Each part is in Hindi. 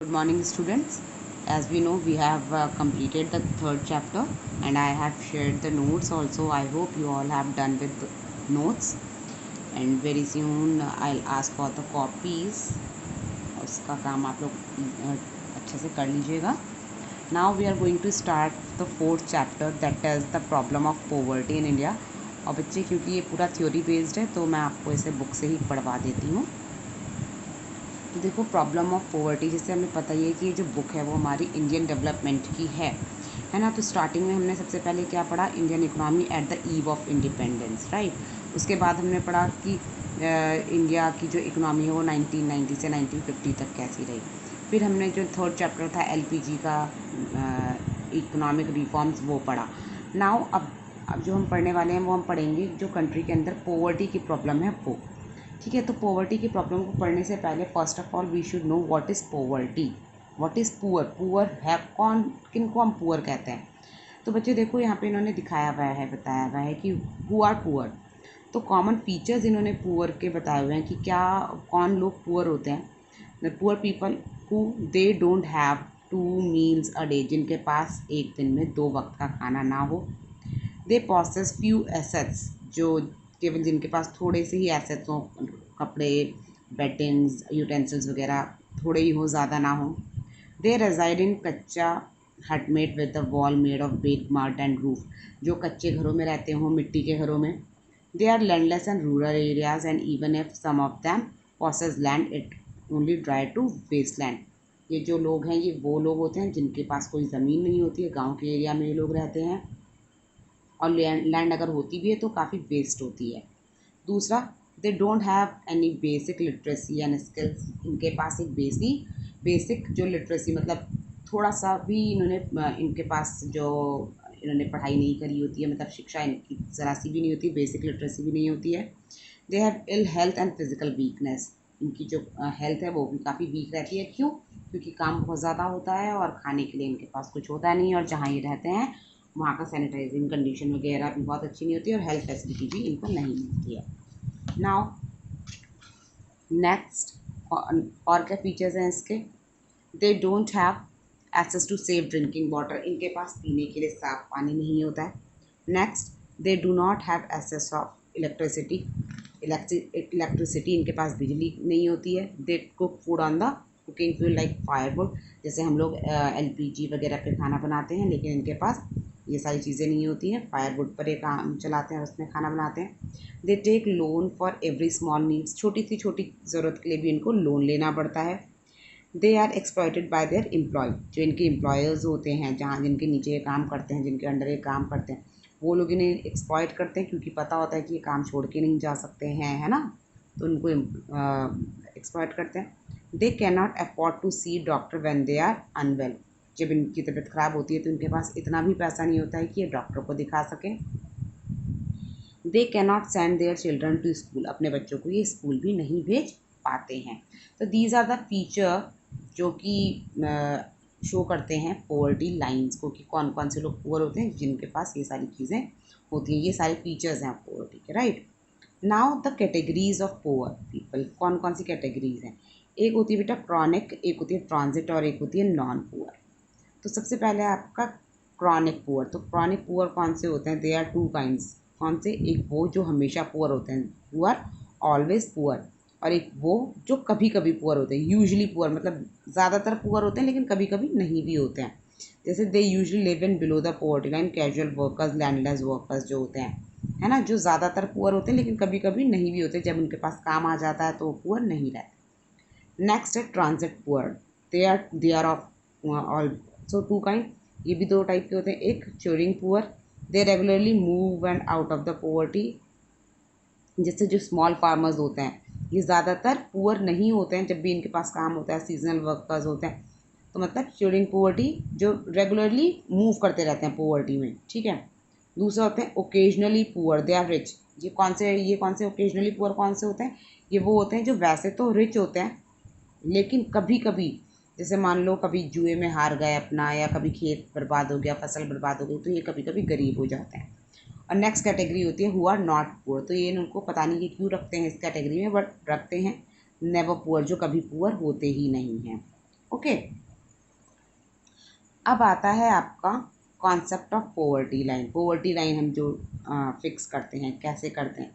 Good morning, students. As we know, we have completed the third chapter and I have shared the notes also. I hope you all have done with the notes, and very soon I'll ask for the copies. उसका काम आप लोग अच्छे से कर लीजिएगा. Now we are going to start the fourth chapter, that is the problem of poverty in India. और बच्चे, क्योंकि ये पूरा थ्योरी बेस्ड है तो मैं आपको इसे बुक से ही पढ़वा देती हूँ. तो देखो, प्रॉब्लम ऑफ पोवर्टी, जैसे हमें पता ही है कि ये जो बुक है वो हमारी इंडियन डेवलपमेंट की है ना. तो स्टार्टिंग में हमने सबसे पहले क्या पढ़ा? Indian economy at the eve of independence, right. उसके बाद हमने पढ़ा कि इंडिया की जो इकोनॉमी है वो 1990 से 1950 तक कैसी रही. फिर हमने जो थर्ड चैप्टर था एलपीजी का, इकोनॉमिक रिफॉर्म्स, वो पढ़ा. नाउ अब जो हम पढ़ने वाले हैं वो हम पढ़ेंगे जो कंट्री के अंदर पोवर्टी की प्रॉब्लम है वो. ठीक है. तो पोवर्टी की प्रॉब्लम को पढ़ने से पहले first of all we should know what is poverty, what is poor. Poor है कौन, किन को हम पुअर कहते हैं? तो बच्चे देखो, यहाँ पे इन्होंने दिखाया हुआ है, बताया हुआ है कि हु आर पुअर. तो कॉमन फीचर्स इन्होंने पुअर के बताए हुए हैं कि क्या, कौन लोग पुअर होते हैं. The poor people who they don't have 2 meals a day, जिनके पास एक दिन में 2 वक्त का खाना ना हो. दे पॉसेस फ्यू एसेट्स, जो केवल जिनके पास थोड़े से ही एसेट्स हों, कपड़े, बेटिंग्स, यूटेंसिल्स वगैरह थोड़े ही हो, ज़्यादा ना हो. दे रेजाइड in kachcha hut made with the wall made of bake mud and roof, जो कच्चे घरों में रहते हों, मिट्टी के घरों में. They are landless and rural areas and even if some of them possess land it only dry to waste land. ये जो लोग हैं ये वो लोग होते हैं जिनके पास कोई ज़मीन नहीं होती है, गाँव के एरिया में ये लोग रहते हैं, और लैंड अगर होती भी है तो काफ़ी वेस्ट होती है. दूसरा, दे don't have any basic literacy and skills, इनके पास एक बेसिक जो लिटरेसी, मतलब थोड़ा सा भी इनके पास जो इन्होंने पढ़ाई नहीं करी होती है, मतलब शिक्षा इनकी ज़रा सी भी नहीं होती, बेसिक लिटरेसी भी नहीं होती है. They have ill health and physical weakness, इनकी जो हेल्थ है वो भी काफ़ी वीक रहती है. क्यों? क्योंकि काम बहुत ज़्यादा होता है और खाने के लिए इनके पास कुछ होता नहीं, और जहाँ ये रहते हैं वहाँ का सैनिटाइजिंग कंडीशन वगैरह भी बहुत अच्छी नहीं होती और हेल्थ फैसिलिटी भी इनको नहीं मिलती है. नाउ नेक्स्ट, और क्या फीचर्स हैं इसके? They don't have access to safe drinking water, इनके पास पीने के लिए साफ पानी नहीं होता है. Next, they do not have access of electricity, electricity इनके पास बिजली नहीं होती है. They cook food on the cooking fuel like firewood, जैसे हम लोग एलपीजी वगैरह पे खाना बनाते हैं, लेकिन इनके पास ये सारी चीज़ें नहीं होती हैं. फायरवुड पर एक काम चलाते हैं, उसमें खाना बनाते हैं. They take loan for every small needs, छोटी ज़रूरत के लिए भी इनको लोन लेना पड़ता है. They are exploited by their employ, जो इनके एम्प्लॉयर्स होते हैं, जहाँ जिनके नीचे ये काम करते हैं, जिनके अंडर ये काम करते हैं, वो लोग इन्हें एक्सप्लॉयट करते हैं, क्योंकि पता होता है कि ये काम छोड़ के नहीं जा सकते हैं, है ना. तो उनको एक्सप्लॉयट करते हैं. They can not afford to see doctor when they are unwell, जब इनकी तबीयत ख़राब होती है तो इनके पास इतना भी पैसा नहीं होता है कि ये डॉक्टर को दिखा सकें. They can not send their children to school, अपने बच्चों को ये स्कूल भी नहीं भेज पाते हैं. तो दीज आर द फीचर जो कि शो करते हैं पोवर्टी लाइंस को, कि कौन कौन से लोग पुअर होते हैं जिनके पास ये सारी चीज़ें होती हैं. ये सारे फीचर्स हैं पोवर्टी के, right. Now the categories of poor people, कौन कौन सी कैटेगरीज हैं? एक होती है बेटा क्रॉनिक, एक होती है ट्रांजिट, और एक होती है नॉन पुअर. तो सबसे पहले आपका क्रॉनिक पुअर. तो क्रॉनिक पुअर कौन से होते हैं? They are 2 kinds. कौन से? एक वो जो हमेशा पुअर होते हैं, पुअर ऑलवेज पुअर, और एक वो जो कभी कभी पुअर होते हैं, यूजली पुअर, मतलब ज़्यादातर पुअर होते हैं लेकिन कभी कभी नहीं भी होते हैं. जैसे they usually live in below the poverty line, casual workers, landless workers जो होते हैं, है ना, जो ज़्यादातर पुअर होते हैं लेकिन कभी कभी नहीं भी होते. जब उनके पास काम आ जाता है तो वो पुअर नहीं रहते. नेक्स्ट है transient poor. They are of also 2 kind. ये भी 2 टाइप के होते हैं. एक churning poor, they regularly move and out of the poverty, जैसे जो स्मॉल फार्मर्स होते हैं ये ज़्यादातर पुअर नहीं होते हैं जब भी इनके पास काम होता है, सीजनल वर्कर्स होते हैं. तो मतलब च्योरिंग पोवर्टी, जो रेगुलरली मूव करते रहते हैं पोवर्टी में, ठीक है. दूसरा होते हैं occasionally poor, they are rich. ये कौन से ओकेजनली पुअर कौन से होते हैं? ये वो होते हैं जो वैसे तो रिच होते हैं लेकिन कभी कभी, जैसे मान लो कभी जुए में हार गए अपना, या कभी खेत बर्बाद हो गया, फसल बर्बाद हो गई, तो ये कभी कभी गरीब हो जाते हैं. और नेक्स्ट कैटेगरी होती है हु आर नॉट पुअर. तो ये उनको पता नहीं कि क्यों रखते हैं इस कैटेगरी में, बट रखते हैं. नेवर पुअर, जो कभी पुअर होते ही नहीं हैं. ओके, अब आता है आपका concept of poverty line. Poverty line हम जो फिक्स करते हैं, कैसे करते हैं,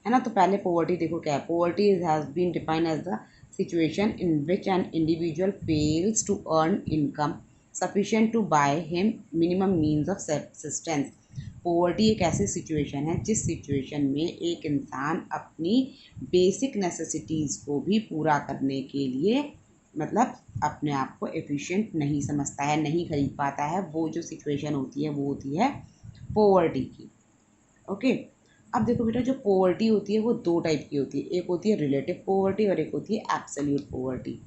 है ना। तो पहले पोवर्टी देखो क्या है। Poverty has been defined as the situation in which an individual fails to earn income sufficient to buy him minimum means of subsistence. Poverty एक ऐसी सिचुएशन है जिस सिचुएशन में एक इंसान अपनी बेसिक नेसेसिटीज़ को भी पूरा करने के लिए मतलब अपने आप को एफिशिएंट नहीं समझता है, नहीं खरीद पाता है। वो जो सिचुएशन होती है वो होती है पोवर्टी की। ओके, अब देखो बेटा, जो पोवर्टी होती है वो दो टाइप की होती है। एक होती है रिलेटिव पोवर्टी और एक होती है एब्सोल्यूट पोवर्टी।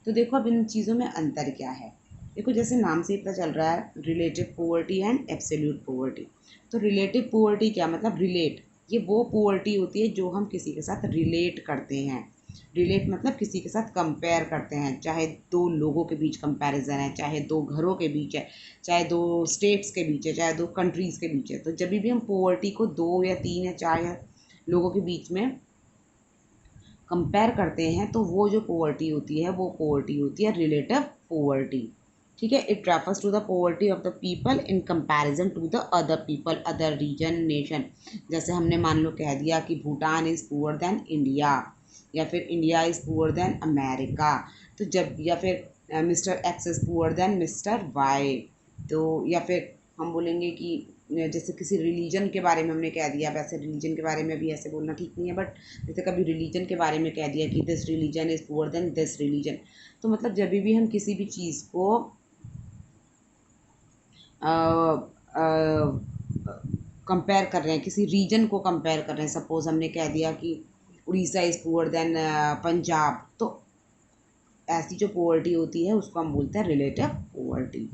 तो देखो अब इन चीज़ों में अंतर क्या है। देखो जैसे नाम से ही पता चल रहा है, relative poverty and absolute poverty. तो रिलेटिव पोवर्टी क्या मतलब, रिलेट, ये वो पोवर्टी होती है जो हम किसी के साथ रिलेट करते हैं। रिलेट मतलब किसी के साथ कंपेयर करते हैं, चाहे दो लोगों के बीच कंपैरिजन है, चाहे दो घरों के बीच है, चाहे दो स्टेट्स के बीच है, चाहे दो कंट्रीज़ के बीच है। तो जब भी हम पोवर्टी को दो या तीन या चार या लोगों के बीच में कंपेयर करते हैं तो वो जो पोवर्टी होती है वो पोवर्टी होती है रिलेटिव पोवर्टी। ठीक है, it refers to the poverty of the people in comparison to the other people, other region, nation. जैसे हमने मान लो कह दिया कि Bhutan is poor than India, या फिर India is poor than America. तो जब, या फिर mister X is poor than mister Y. तो या फिर हम बोलेंगे कि जैसे किसी रिलीजन के बारे में हमने कह दिया, वैसे रिलीजन के बारे में भी ऐसे बोलना ठीक नहीं है, बट जैसे कभी रिलीजन के बारे में कह दिया कि this religion is poor than this religion. तो मतलब जब भी हम किसी भी चीज़ को कंपेयर कर रहे हैं, किसी रीजन को कंपेयर कर रहे हैं, सपोज हमने कह दिया कि Orissa is poor than Punjab, तो ऐसी जो पोवर्टी होती है उसको हम बोलते हैं रिलेटिव पोवर्टी।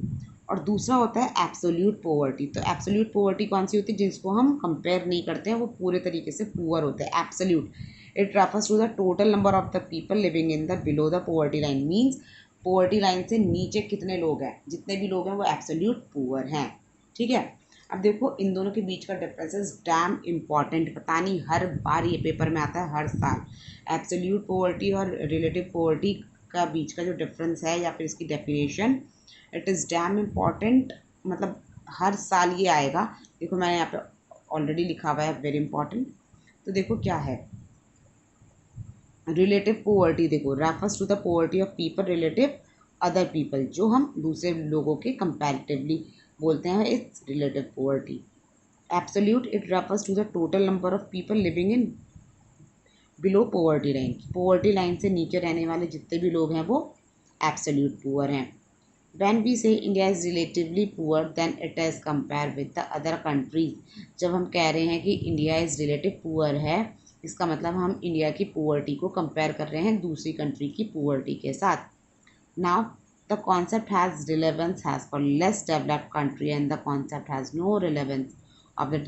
और दूसरा होता है एब्सोल्यूट पोवर्टी। तो एब्सोल्यूट पोवर्टी कौन सी होती है, जिसको हम कंपेयर नहीं करते हैं, वो पूरे तरीके से पुअर होते हैं, absolute. It refers to the total number of the people living in the below the poverty line. Means poverty line से नीचे कितने लोग हैं, जितने भी लोग हैं वो एब्सोल्यूट पुअर हैं। ठीक है, अब देखो इन दोनों के बीच का डिफरेंस इज डैम इम्पॉर्टेंट। पता नहीं हर बार ये पेपर में आता है, हर साल। एब्सोल्यूट पोवर्टी और रिलेटिव पोवर्टी का बीच का जो डिफरेंस है या फिर इसकी definition, it is dam important. मतलब हर साल ये आएगा। देखो मैंने यहाँ पे ऑलरेडी लिखा हुआ है वेरी इंपॉर्टेंट। तो देखो क्या है रिलेटिव पोवर्टी। देखो refers to the poverty of people relative other people, जो हम दूसरे लोगों के कंपैरेटिवली बोलते हैं, it's relative poverty. Absolute, it refers to the total number of people living in below poverty line. Poverty line से नीचे रहने वाले जितने भी लोग हैं वो एब्सोल्यूट पुअर हैं। When we say India is relatively poor, then it is compared with the other countries। जब हम कह रहे हैं कि इंडिया इज़ रिलेटिव पुअर है, इसका मतलब हम इंडिया की पुअर्टी को कंपेयर कर रहे हैं दूसरी कंट्री की पुअर्टी के साथ। Now the concept has relevance has for less developed country and the concept has no relevance of the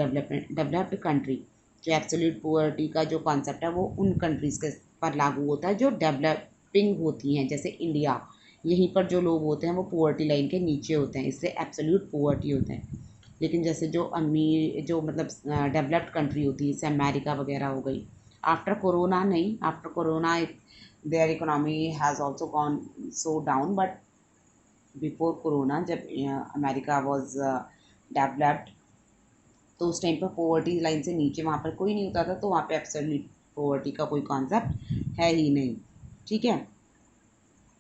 developed country। जो एब्सोल्यूट पुअर्टी का जो कॉन्सेप्ट है वो उन कंट्रीज़ के पर लागू होता है जो डेवलपिंग होती हैं, जैसे इंडिया। यहीं पर जो लोग होते हैं वो पुअर्टी लाइन के नीचे होते हैं, इससे एब्सोल्यूट पुअर्टी होते हैं। लेकिन जैसे जो अमीर, जो मतलब डेवलप्ड कंट्री होती है, जैसे अमेरिका वगैरह हो गई, आफ्टर कोरोना नहीं, after corona there economy has also gone so down, but before corona जब अमेरिका वॉज डेवलप्ड तो उस टाइम पर पोवर्टी लाइन से नीचे वहाँ पर कोई नहीं होता था, तो वहाँ पे एब्सोल्यूट पोवर्टी का कोई कॉन्सेप्ट है ही नहीं। ठीक है,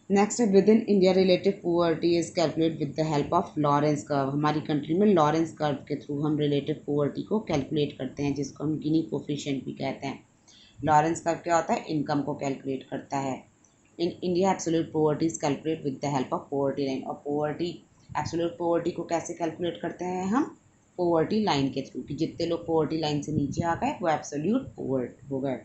नेक्स्ट है with in India relative poverty is calculate with the help of Lawrence curve. हमारी कंट्री में लॉरेंस कर्व के थ्रू हम रिलेटिव पुअर्टी को कैलकुलेट करते हैं, जिसको हम गिनी कोफिशिएंट भी कहते हैं। लॉरेंस कर्व क्या होता है, इनकम को कैलकुलेट करता है। In India absolute poverty is calculate with the help of poverty line. और पोवर्टी, एब्सोल्यूट पोवर्टी को कैसे कैलकुलेट करते हैं हम, पोवर्टी लाइन के थ्रू, कि जितने लोग पोवर्टी लाइन से नीचे आ गए वो एब्सोल्यूट पुअर हो गए।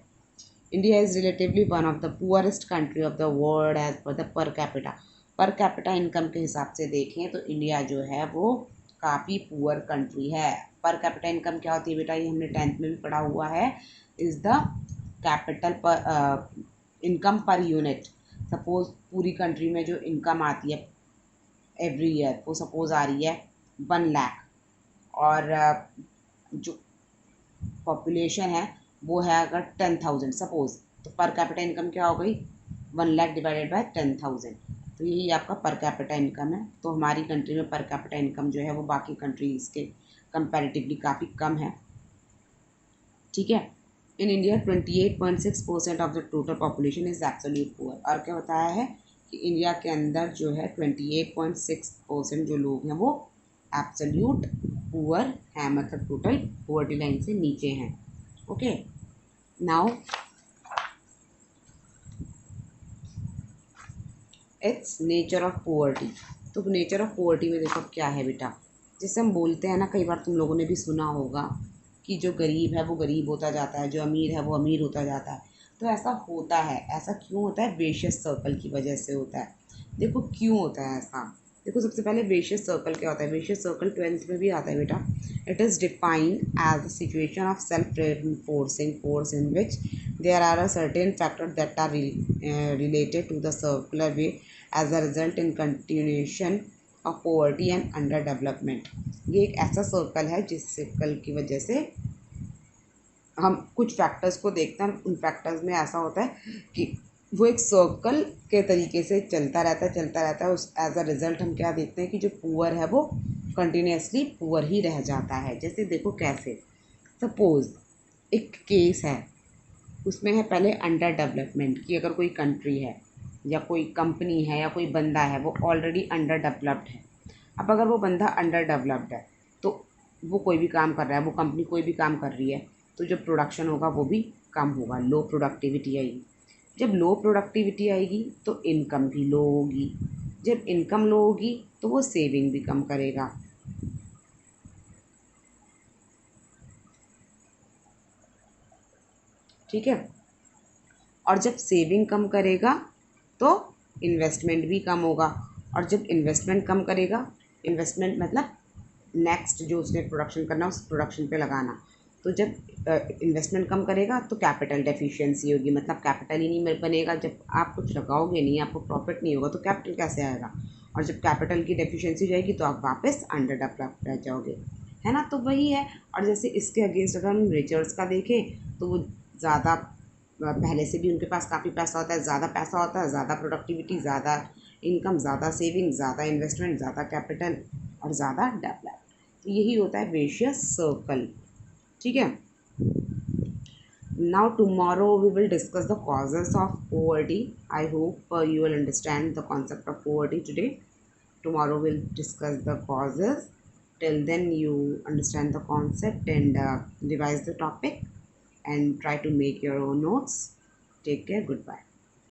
India is relatively one of the poorest country of the world as per the per capita। Per capita income के हिसाब से देखें तो इंडिया जो है वो काफ़ी पुअर कंट्री है। पर कैपिटा इनकम क्या होती है बेटा, ये हमने 10th में भी पढ़ा हुआ है, इज़ द कैपिटल पर इनकम पर यूनिट। सपोज पूरी कंट्री में जो इनकम आती है एवरी ईयर, वो सपोज आ रही है 1 लाख, और जो पॉपुलेशन है वो है अगर 10,000 सपोज, तो पर कैपिटा इनकम क्या हो गई, 1 लाख डिवाइडेड बाय 10,000। तो यही आपका पर कैपिटा इनकम है। तो हमारी कंट्री में पर कैपिटा इनकम जो है वो बाकी कंट्रीज़ के कंपैरेटिवली काफ़ी कम है। ठीक है। In India 28.6% of the total population is absolute poor. और क्या बताया है कि इंडिया के अंदर जो है 28.6% जो लोग हैं वो एब्सोल्यूट पुअर हैं, मतलब टोटल पुअर्टी लाइन से नीचे हैं। Okay, now it's nature of poverty. तो नेचर ऑफ पुअर्टी में देखो क्या है बेटा, जैसे हम बोलते हैं ना, कई बार तुम लोगों ने भी सुना होगा कि जो गरीब है वो गरीब होता जाता है, जो अमीर है वो अमीर होता जाता है। तो ऐसा होता है, ऐसा क्यों होता है? विशियस सर्कल की वजह से होता है। देखो क्यों होता है ऐसा। देखो सबसे पहले विशियस सर्कल क्या होता है? विशियस सर्कल 12th में भी आता है बेटा। It is defined as the situation of self reinforcing force in which there are a certain factor that are related to the circular way as a result in continuation of poverty and underdevelopment। ये एक ऐसा सर्कल है जिस सर्कल की वजह से हम कुछ फैक्टर्स को देखते हैं। उन फैक्टर्स में ऐसा होता है कि वो एक सर्कल के तरीके से चलता रहता है। उस एज अ रिज़ल्ट हम क्या देखते हैं कि जो पुअर है वो कंटिन्यूसली पुअर ही रह जाता है। जैसे देखो कैसे, सपोज़ एक केस है, उसमें है पहले अंडर डेवलपमेंट की। अगर कोई कंट्री है या कोई कंपनी है या कोई बंदा है वो ऑलरेडी अंडर डेवलप्ड है। अब अगर वो बंदा अंडर डेवलप्ड है तो वो कोई भी काम कर रहा है, वो कंपनी कोई भी काम कर रही है, तो जो प्रोडक्शन होगा वो भी कम होगा, लो प्रोडक्टिविटी आएगी। जब लो प्रोडक्टिविटी आएगी तो इनकम भी लो होगी। जब इनकम लो होगी तो वो सेविंग भी कम करेगा। ठीक है। और जब सेविंग कम करेगा तो इन्वेस्टमेंट भी कम होगा। और जब इन्वेस्टमेंट कम करेगा, इन्वेस्टमेंट मतलब नेक्स्ट जो उसने प्रोडक्शन करना उस प्रोडक्शन पे लगाना। तो जब इन्वेस्टमेंट कम करेगा तो कैपिटल डेफिशिएंसी होगी, मतलब कैपिटल ही नहीं बनेगा। जब आप कुछ लगाओगे नहीं, आपको प्रॉफिट नहीं होगा तो कैपिटल कैसे आएगा? और जब कैपिटल की डेफिशिएंसी हो जाएगी तो आप वापस अंडर डेवलप्ड रह जाओगे, है ना। तो वही है। और जैसे इसके अगेंस्ट अगर हम रिचर्स का देखें तो वो ज़्यादा पहले से भी उनके पास काफ़ी पैसा होता है, ज़्यादा पैसा होता है, ज़्यादा प्रोडक्टिविटी, ज़्यादा इनकम, ज़्यादा सेविंग, ज़्यादा इन्वेस्टमेंट, ज़्यादा कैपिटल और ज़्यादा डेवलप। तो यही होता है विशियस सर्कल। ठीक है। Now tomorrow we will discuss the causes of poverty. I hope you will understand the concept of poverty today. Tomorrow we'll discuss the causes. Till then you understand the concept and revise the topic and try to make your own notes. Take care. Goodbye.